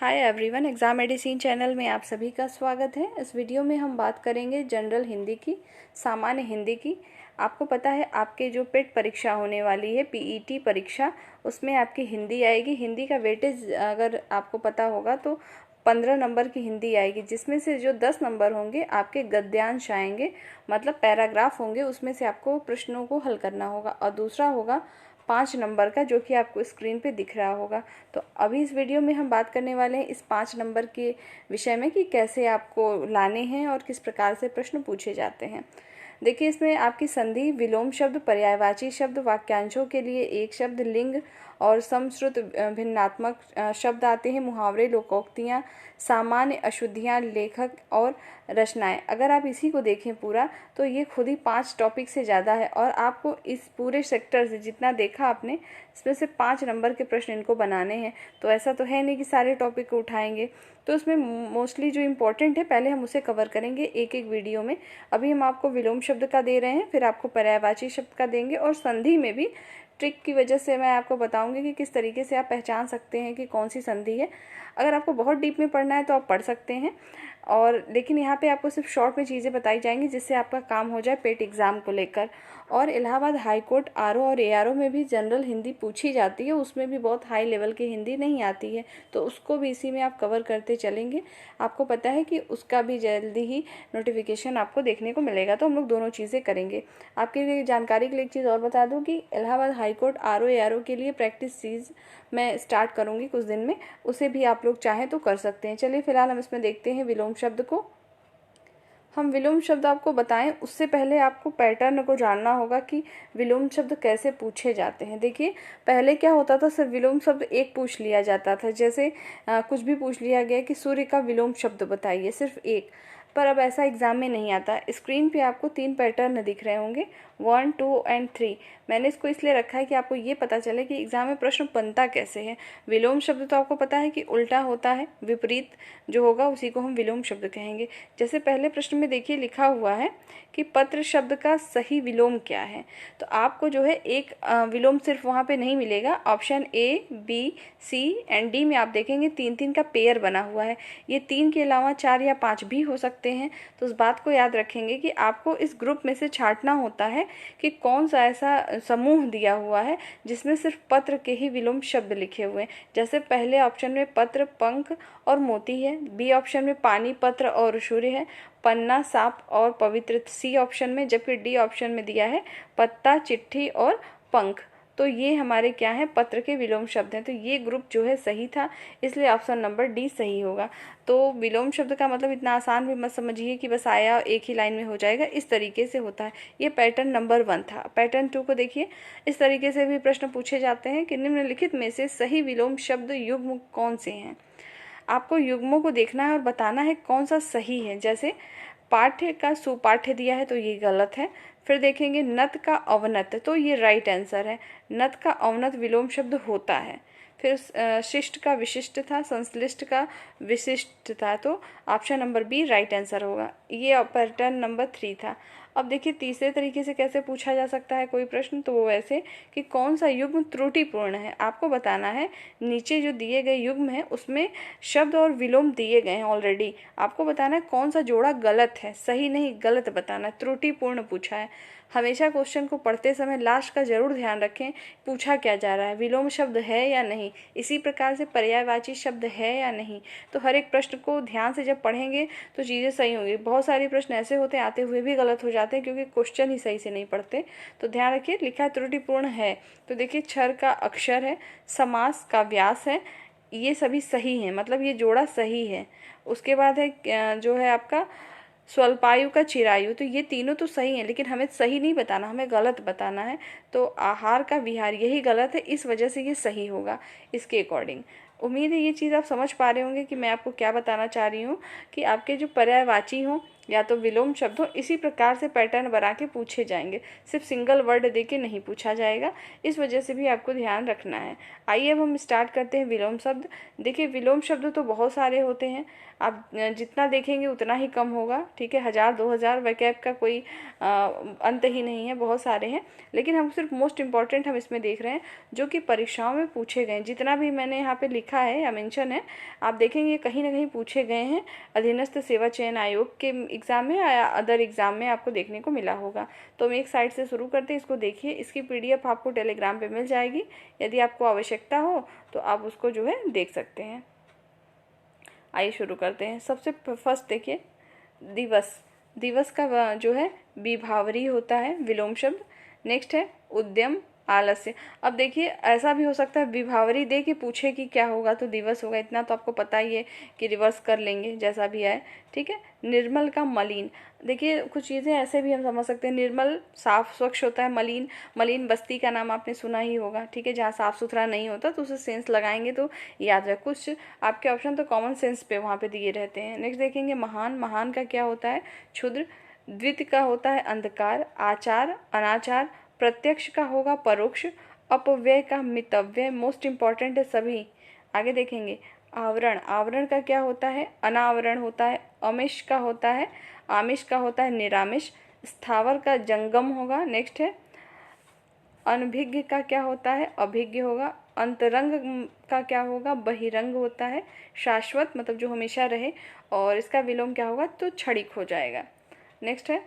Hi everyone, exam medicine channel में आप सभी का स्वागत है। इस वीडियो में हम बात करेंगे जनरल हिंदी की, सामान्य हिंदी की। आपको पता है आपके जो पेट परीक्षा होने वाली है, पीईटी परीक्षा, उसमें आपकी हिंदी आएगी। हिंदी का वेटेज अगर आपको पता होगा तो 15 नंबर की हिंदी आएगी, जिसमें से जो 10 नंबर होंगे आपके गद्यांश आएंगे, मतलब पैराग्राफ होंगे, उसमें से आपको प्रश्नों को हल करना होगा। और दूसरा होगा 5 नंबर का, जो कि आपको स्क्रीन पे दिख रहा होगा। तो अभी इस वीडियो में हम बात करने वाले हैं इस 5 नंबर के विषय में कि कैसे आपको लाने हैं और किस प्रकार से प्रश्न पूछे जाते हैं। देखिए, इसमें आपकी संधि, विलोम शब्द, पर्यायवाची शब्द, वाक्यांशों के लिए एक शब्द, लिंग और समश्रुत भिन्नात्मक शब्द आते हैं, मुहावरे, लोकोक्तियाँ, सामान्य अशुद्धियाँ, लेखक और रचनाएं। अगर आप इसी को देखें पूरा, तो ये खुद ही 5 टॉपिक से ज़्यादा है और आपको इस पूरे सेक्टर से जितना देखा आपने, इसमें से 5 नंबर के प्रश्न इनको बनाने हैं। तो ऐसा तो है नहीं कि सारे टॉपिक को उठाएंगे, तो उसमें मोस्टली जो इम्पोर्टेंट है पहले हम उसे कवर करेंगे एक एक वीडियो में। अभी हम आपको विलोम शब्द का दे रहे हैं, फिर आपको पर्यायवाची शब्द का देंगे, और संधि में भी ट्रिक की वजह से मैं आपको बताऊंगी कि किस तरीके से आप पहचान सकते हैं कि कौन सी संधि है। अगर आपको बहुत डीप में पढ़ना है तो आप पढ़ सकते हैं, और लेकिन यहाँ पे आपको सिर्फ शॉर्ट में चीज़ें बताई जाएंगी जिससे आपका काम हो जाए पेट एग्ज़ाम को लेकर। और इलाहाबाद हाई कोर्ट आरओ और एआरओ में भी जनरल हिंदी पूछी जाती है, उसमें भी बहुत हाई लेवल की हिंदी नहीं आती है, तो उसको भी इसी में आप कवर करते चलेंगे। आपको पता है कि उसका भी जल्दी ही नोटिफिकेशन आपको देखने को मिलेगा, तो हम लोग दोनों चीज़ें करेंगे। आपके लिए जानकारी के लिए एक चीज़ और बता दूं कि Allahabad high court RO ARO के लिए प्रैक्टिस चीज़ मैं स्टार्ट करूँगी कुछ दिन में, उसे भी आप लोग चाहें तो कर सकते हैं। चलिए फिलहाल हम इसमें देखते हैं विलोम शब्द को। हम विलोम शब्द आपको बताएं उससे पहले आपको पैटर्न को जानना होगा कि विलोम शब्द कैसे पूछे जाते हैं। देखिए, पहले क्या होता था, सिर्फ विलोम शब्द एक पूछ लिया जाता था, जैसे कुछ भी पूछ लिया गया कि सूर्य का विलोम शब्द बताइए, सिर्फ एक। पर अब ऐसा एग्जाम में नहीं आता। स्क्रीन पे आपको 3 पैटर्न दिख रहे होंगे, 1, 2 एंड 3। मैंने इसको इसलिए रखा है कि आपको ये पता चले कि एग्जाम में प्रश्न बनता कैसे है। विलोम शब्द तो आपको पता है कि उल्टा होता है, विपरीत जो होगा उसी को हम विलोम शब्द कहेंगे। जैसे पहले प्रश्न में देखिए लिखा हुआ है कि पत्र शब्द का सही विलोम क्या है, तो आपको जो है एक विलोम सिर्फ वहाँ पे नहीं मिलेगा। Option A, B, C and D में आप देखेंगे 3-3 का पेयर बना हुआ है। ये 3 के अलावा 4 या 5 भी हो सकते हैं। तो उस बात को याद रखेंगे कि आपको इस ग्रुप में से छांटना होता है कि कौन सा ऐसा समूह दिया हुआ है जिसमें सिर्फ पत्र के ही विलोम शब्द लिखे हुए हैं। जैसे पहले ऑप्शन में पत्र, पंख और मोती है, बी ऑप्शन में पानी, पत्र और सूर्य है, पन्ना, सांप और पवित्र सी ऑप्शन में, जबकि डी ऑप्शन में दिया है पत्ता, चिट्ठी और पंख। तो ये हमारे क्या है, पत्र के विलोम शब्द हैं। तो ये ग्रुप जो है सही था, इसलिए ऑप्शन नंबर डी सही होगा। तो विलोम शब्द का मतलब इतना आसान भी मत समझिए कि बस आया एक ही लाइन में हो जाएगा, इस तरीके से होता है। ये पैटर्न नंबर 1 था। पैटर्न 2 को देखिए, इस तरीके से भी प्रश्न पूछे जाते हैं कि निम्नलिखित में से सही विलोम शब्द युग्म कौन से हैं। आपको युग्मों को देखना है और बताना है कौन सा सही है। जैसे पाठ्य का सुपाठ्य दिया है तो ये गलत है। फिर देखेंगे नत का अवनत, तो ये राइट आंसर है। नत का अवनत विलोम शब्द होता है। फिर शिष्ट का विशिष्ट था, संश्लिष्ट का विशिष्ट था, तो option number B right answer होगा। ये पैटर्न नंबर 3 था। अब देखिए तीसरे तरीके से कैसे पूछा जा सकता है कोई प्रश्न, तो वो ऐसे कि कौन सा युग्म त्रुटिपूर्ण है। आपको बताना है नीचे जो दिए गए युग्म है उसमें शब्द और विलोम दिए गए हैं ऑलरेडी। आपको बताना है कौन सा जोड़ा गलत है, सही नहीं गलत बताना है, त्रुटिपूर्ण पूछा है। हमेशा क्वेश्चन को पढ़ते समय लास्ट का जरूर ध्यान रखें, पूछा क्या जा रहा है, विलोम शब्द है या नहीं, इसी प्रकार से पर्यायवाची शब्द है या नहीं। तो हर एक प्रश्न को ध्यान से जब पढ़ेंगे तो चीज़ें सही होंगी। बहुत सारे प्रश्न ऐसे होते हैं आते हुए भी गलत हो जाते हैं क्योंकि क्वेश्चन ही सही से नहीं पढ़ते। तो ध्यान रखिए, लिखा है त्रुटिपूर्ण है, तो देखिए क्षर का अक्षर है, समास का व्यास है, ये सभी सही हैं, मतलब ये जोड़ा सही है। उसके बाद है जो है आपका स्वल्पायु का चिरायु, तो ये तीनों तो सही हैं, लेकिन हमें सही नहीं बताना, हमें गलत बताना है। तो आहार का विहार यही गलत है, इस वजह से ये सही होगा इसके अकॉर्डिंग। उम्मीद है ये चीज़ आप समझ पा रहे होंगे कि मैं आपको क्या बताना चाह रही हूँ कि आपके जो पर्यायवाची हों या तो विलोम शब्द हो। इसी प्रकार से पैटर्न बना के पूछे जाएंगे, सिर्फ सिंगल वर्ड दे के नहीं पूछा जाएगा, इस वजह से भी आपको ध्यान रखना है। आइए अब हम स्टार्ट करते हैं विलोम शब्द। देखिए विलोम शब्द तो बहुत सारे होते हैं, आप जितना देखेंगे उतना ही कम होगा, ठीक है। 1000 2000 वैकैब का कोई अंत ही नहीं है, बहुत सारे हैं, लेकिन हम सिर्फ मोस्ट इम्पॉर्टेंट हम इसमें देख रहे हैं जो कि परीक्षाओं में पूछे गए। जितना भी मैंने यहाँ पे लिखा है या मेंशन है, आप देखेंगे कहीं ना कहीं पूछे गए हैं। अधीनस्थ सेवा चयन आयोग के एग्ज़ाम में या अदर एग्ज़ाम में आपको देखने को मिला होगा। तो हम एक साइड से शुरू करते हैं, इसको देखिए। इसकी PDF आपको टेलीग्राम पे मिल जाएगी, यदि आपको आवश्यकता हो तो आप उसको जो है देख सकते हैं। आइए शुरू करते हैं। सबसे फर्स्ट देखिए दिवस। दिवस का जो है विभावरी होता है विलोम शब्द। नेक्स्ट है उद्यम आलस्य। अब देखिए ऐसा भी हो सकता है विभावरी दे के पूछे कि क्या होगा तो दिवस होगा, इतना तो आपको पता ही है कि रिवर्स कर लेंगे जैसा भी आए, ठीक है। निर्मल का मलिन। देखिए कुछ चीज़ें ऐसे भी हम समझ सकते हैं, निर्मल साफ स्वच्छ होता है, मलिन मलिन बस्ती का नाम आपने सुना ही होगा, ठीक है। जहाँ साफ सुथरा नहीं होता तो उसे सेंस लगाएंगे तो याद रख। कुछ आपके ऑप्शन तो कॉमन सेंस पे वहाँ पे दिए रहते हैं। नेक्स्ट देखेंगे महान। महान का क्या होता है क्षुद्र। द्वित का होता है अंधकार। आचार अनाचार। प्रत्यक्ष का होगा परोक्ष। अपव्यय का मितव्यय। मोस्ट इम्पॉर्टेंट है सभी। आगे देखेंगे आवरण। आवरण का क्या होता है अनावरण होता है। अमिष का होता है आमिष का होता है निरामिष। स्थावर का जंगम होगा। नेक्स्ट है अनभिज्ञ का क्या होता है अभिज्ञ होगा। अंतरंग का क्या होगा बहिरंग होता है। शाश्वत मतलब जो हमेशा रहे, और इसका विलोम क्या होगा तो क्षणिक हो जाएगा। नेक्स्ट है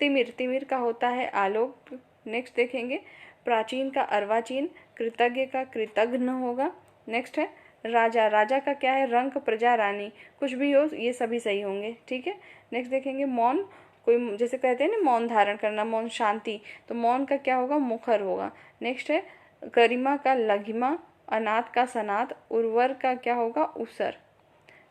तिमिर। तिमिर का होता है आलोक। नेक्स्ट देखेंगे प्राचीन का अर्वाचीन। कृतज्ञ का कृतघ्न होगा। नेक्स्ट है राजा। राजा का क्या है रंक प्रजा रानी। कुछ भी हो ये सभी सही होंगे, ठीक है। नेक्स्ट देखेंगे मौन। कोई जैसे कहते हैं ना मौन धारण करना, मौन शांति, तो मौन का क्या होगा मुखर होगा। नेक्स्ट है गरिमा का लघिमा। अनाथ का सनाथ। उर्वर का क्या होगा उसर।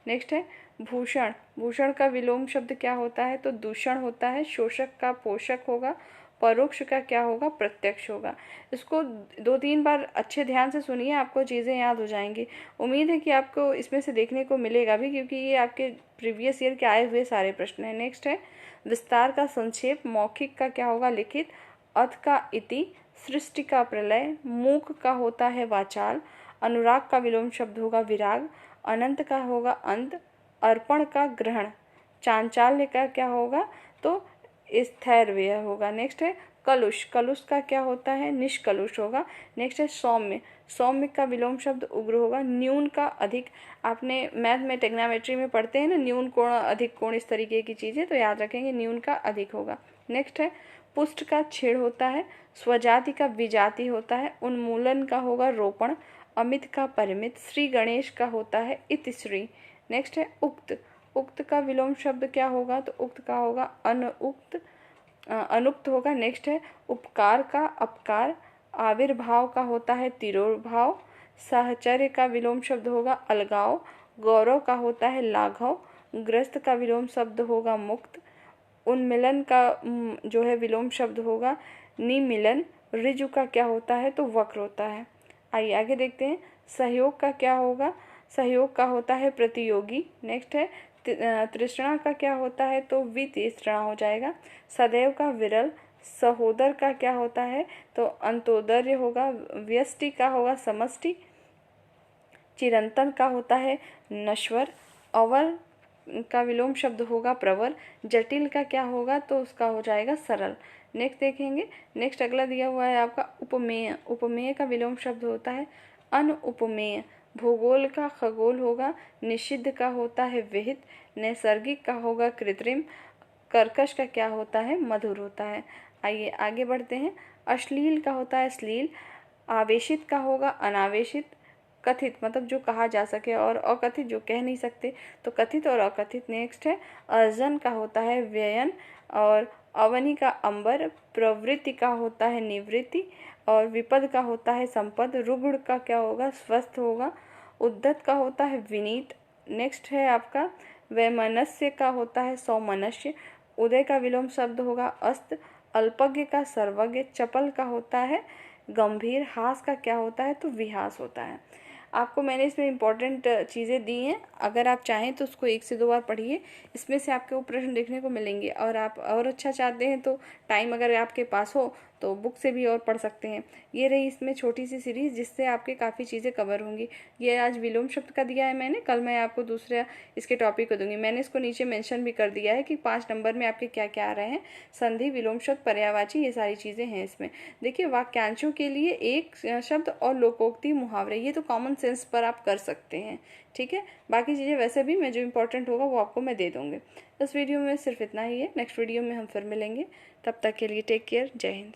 नेक्स्ट है भूषण। भूषण का विलोम शब्द क्या होता है तो दूषण होता है। शोषक का पोषक होगा। परोक्ष का क्या होगा प्रत्यक्ष होगा। इसको 2-3 बार अच्छे ध्यान से सुनिए, आपको चीज़ें याद हो जाएंगी। उम्मीद है कि आपको इसमें से देखने को मिलेगा भी, क्योंकि ये आपके प्रीवियस ईयर के आए हुए सारे प्रश्न हैं। नेक्स्ट है विस्तार का संक्षेप। मौखिक का क्या होगा लिखित। अथ का इति। सृष्टि का प्रलय। मूक का होता है वाचाल। अनुराग का विलोम शब्द होगा विराग। अनंत का होगा अंत। अर्पण का ग्रहण। चांचाल्य का क्या होगा तो स्थैर्य होगा। नेक्स्ट है कलुष। कलुष का क्या होता है निष्कलुष होगा। नेक्स्ट है सौम्य। सौम्य का विलोम शब्द उग्र होगा। न्यून का अधिक। आपने मैथ में टेग्नोमेट्री में पढ़ते हैं ना न्यून कोण अधिक कोण इस तरीके की चीज़ें, तो याद रखेंगे न्यून का अधिक होगा। नेक्स्ट है पुष्ट का छेड़ होता है। स्वजाति का विजाति होता है। उन्मूलन का होगा रोपण। अमित का परिमित। श्री गणेश का होता है इतिश्री। नेक्स्ट है उक्त। उक्त का विलोम शब्द क्या होगा तो उक्त का होगा अनुक्त अनुक्त होगा। नेक्स्ट है उपकार का अपकार। आविर्भाव का होता है तिरोभाव। साहचर्य का विलोम शब्द होगा अलगाव। गौरव का होता है लाघव। ग्रस्त का विलोम शब्द होगा मुक्त। उन्मिलन का जो है विलोम शब्द होगा निमिलन। ऋजु का क्या होता है तो वक्र होता है। आइए आगे देखते हैं सहयोग का क्या होगा। सहयोग का होता है प्रतियोगी। नेक्स्ट है तृष्णा का क्या होता है तो वितृष्णा हो जाएगा। सदैव का विरल। सहोदर का क्या होता है तो अंतोदर्य होगा। व्यष्टि का होगा समष्टि। चिरंतन का होता है नश्वर। अवर का विलोम शब्द होगा प्रवर। जटिल का क्या होगा तो उसका हो जाएगा सरल। नेक्स्ट देखेंगे। नेक्स्ट अगला दिया हुआ है आपका उपमेय। उपमेय का विलोम शब्द होता है अनुपमेय। भूगोल का खगोल होगा। निषिद्ध का होता है विहित। नैसर्गिक का होगा कृत्रिम। कर्कश का क्या होता है मधुर होता है। आइए आगे बढ़ते हैं। अश्लील का होता है श्लील। आवेशित का होगा अनावेशित। कथित मतलब जो कहा जा सके, और अकथित जो कह नहीं सकते, तो कथित और अकथित। नेक्स्ट है अर्जन का होता है व्ययन। और अवनी का अंबर। प्रवृत्ति का होता है निवृत्ति। और विपद का होता है संपद। रुग्ण का क्या होगा स्वस्थ होगा। उद्धत का होता है विनीत। नेक्स्ट है आपका वैमनस्य का होता है सौमनस्य। उदय का विलोम शब्द होगा अस्त। अल्पज्ञ का सर्वज्ञ। चपल का होता है गंभीर। हास का क्या होता है तो विहास होता है। आपको मैंने इसमें इम्पॉर्टेंट चीज़ें दी हैं, अगर आप चाहें तो उसको 1 से 2 बार पढ़िए, इसमें से आपको प्रश्न देखने को मिलेंगे। और आप और अच्छा चाहते हैं तो टाइम अगर आपके पास हो तो बुक से भी और पढ़ सकते हैं। ये रही इसमें छोटी सी सीरीज़ जिससे आपके काफ़ी चीज़ें कवर होंगी। ये आज विलोम शब्द का दिया है मैंने, कल मैं आपको दूसरा इसके टॉपिक को दूंगी। मैंने इसको नीचे मेंशन भी कर दिया है कि 5 नंबर में आपके क्या क्या आ रहे हैं, संधि, विलोम शब्द, पर्यायवाची, ये सारी चीज़ें हैं इसमें। देखिए वाक्यांशों के लिए एक शब्द और लोकोक्ति, मुहावरे, ये तो कॉमन सेंस पर आप कर सकते हैं, ठीक है। बाकी चीज़ें वैसे भी मैं जो इंपॉर्टेंट होगा वो आपको मैं दे दूँगी। इस वीडियो में सिर्फ इतना ही है, नेक्स्ट वीडियो में हम फिर मिलेंगे। तब तक के लिए टेक केयर, जय हिंद।